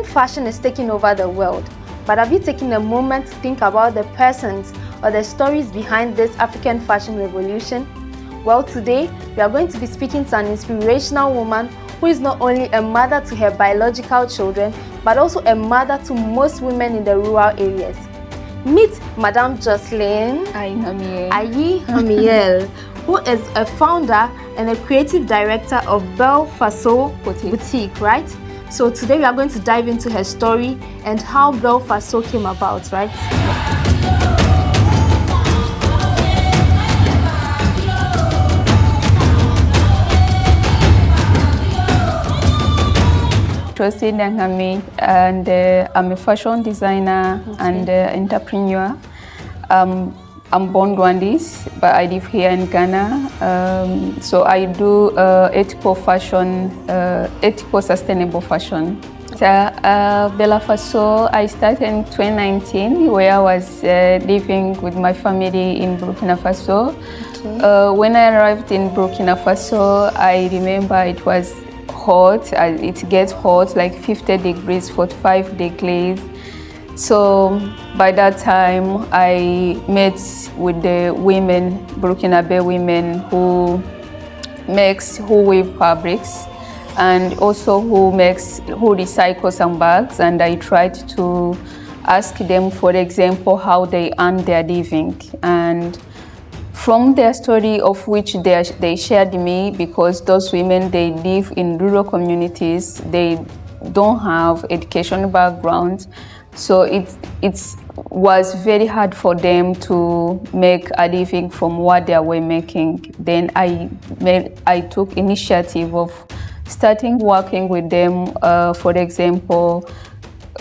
fashion is taking over the world, but have you taken a moment to think about the persons or the stories behind this African fashion revolution? Well, today we are going to be speaking to an inspirational woman who is not only a mother to her biological children, but also a mother to most women in the rural areas. Meet Madame Joselyne Ayinkamiye, who is a founder and a creative director of Belle Faso Boutique, right? So today we are going to dive into her story and how Belle Faso came about, right? Joselyne Ayinkamiye, and I'm a fashion designer and entrepreneur. I'm born Rwandese, but I live here in Ghana. So I do ethical fashion, ethical sustainable fashion. Belle Faso, I started in 2019, where I was living with my family in Burkina Faso. Okay. When I arrived in Burkina Faso, I remember it was hot. It gets hot, like 50 degrees, 45 degrees. So by that time, I met with the women, Burkinabe women, who weave fabrics and also who recycle some bags. And I tried to ask them, for example, how they earn their living. And from their story, of which they shared me, because those women, they live in rural communities, they don't have education background. So it was very hard for them to make a living from what they were making. Then I took initiative of starting working with them, for example,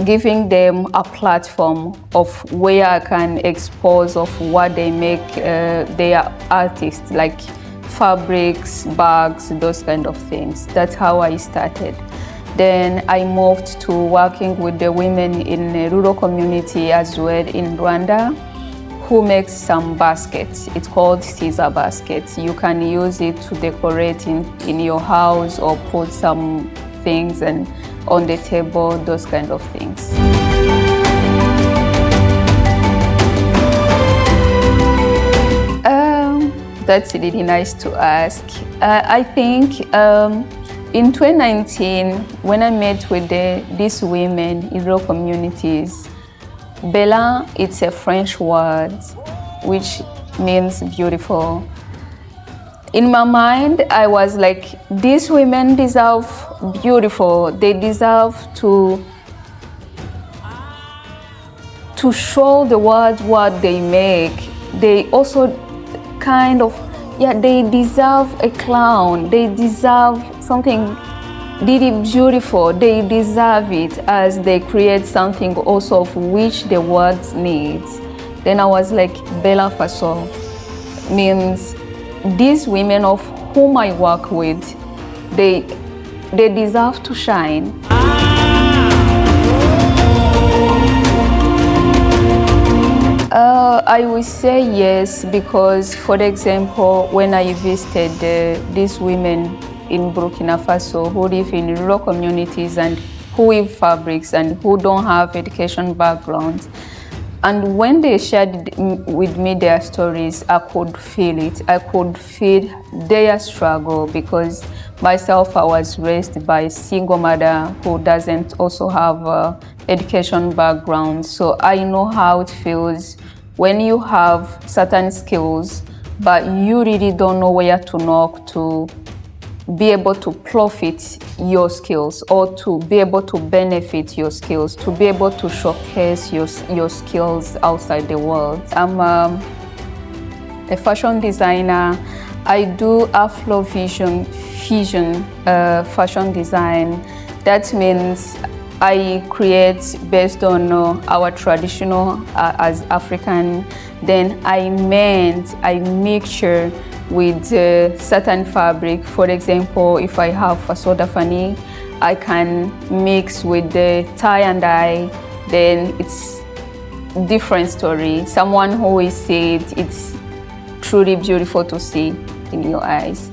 giving them a platform of where I can expose of what they make. They are artists, like fabrics, bags, those kind of things. That's how I started. Then I moved to working with the women in a rural community as well in Rwanda, who makes some baskets. It's called Caesar baskets. You can use it to decorate in your house or put some things and on the table, those kind of things. That's really nice to ask. I think in 2019, when I met with these women in rural communities, Bella, it's a French word, which means beautiful. In my mind, I was like, these women deserve beautiful. They deserve to show the world what they make. They also they deserve a crown. They deserve something really beautiful. They deserve it as they create something also of which the world needs. Then I was like, Belle Faso means these women of whom I work with, they deserve to shine. I would say yes, because, for example, when I visited these women in Burkina Faso who live in rural communities and who weave fabrics and who don't have education backgrounds, and when they shared with me their stories, I could feel it. I could feel their struggle, because myself, I was raised by a single mother who doesn't also have education background. So I know how it feels when you have certain skills, but you really don't know where to knock to be able to profit your skills, or to be able to benefit your skills, to be able to showcase your skills outside the world. I'm a fashion designer. I do Afro-fusion fashion design. That means I create based on our traditional as African. Then I mixture with certain fabric. For example, if I have fasoda fani, I can mix with the tie and dye. Then it's different story. Someone who will see it, it's truly beautiful to see in your eyes.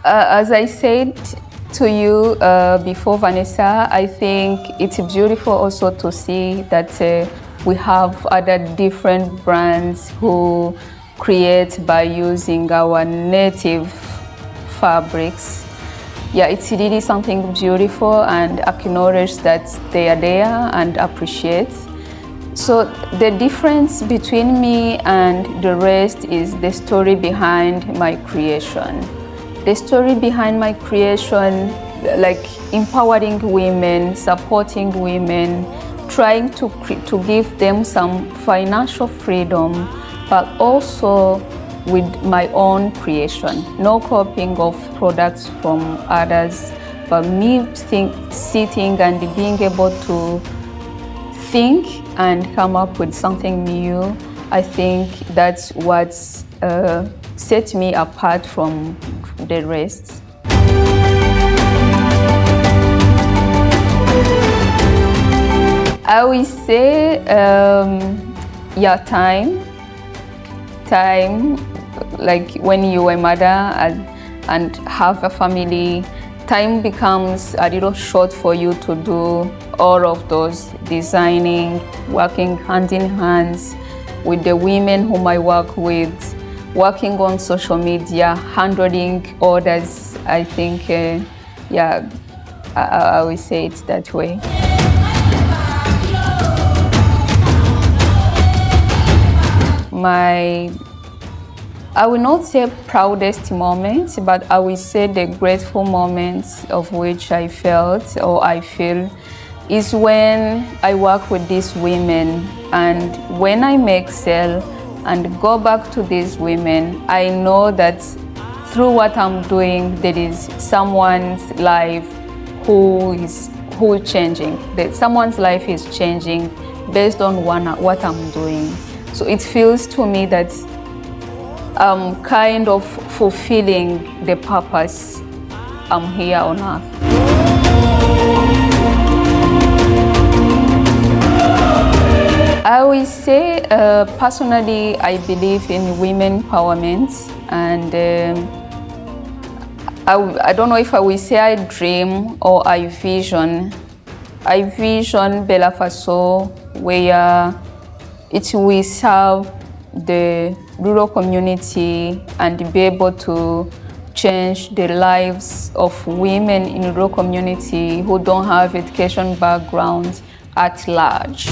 As I said to you before, Vanessa, I think it's beautiful also to see that we have other different brands who create by using our native fabrics. Yeah, it's really something beautiful, and acknowledge that they are there and appreciate. So the difference between me and the rest is the story behind my creation. The story behind my creation, like empowering women, supporting women, trying to give them some financial freedom, but also with my own creation. No copying of products from others, but me sitting and being able to think and come up with something new. I think that's what sets me apart from the rest. I will say, yeah, time, like when you are a mother and have a family, time becomes a little short for you to do all of those designing, working hand in hand with the women whom I work with, working on social media, handling orders. I think, yeah, I will say it that way. I will not say proudest moment, but I will say the grateful moments of which I felt or I feel is when I work with these women, and when I make sale and go back to these women, I know that through what I'm doing, there is someone's life who is changing. That someone's life is changing based on what I'm doing. So it feels to me that I'm kind of fulfilling the purpose I'm here on earth. I will say, personally, I believe in women empowerment, and I don't know if I will say I dream or I vision. I vision Bella Faso, where it will serve the rural community and be able to change the lives of women in rural community who don't have education background at large.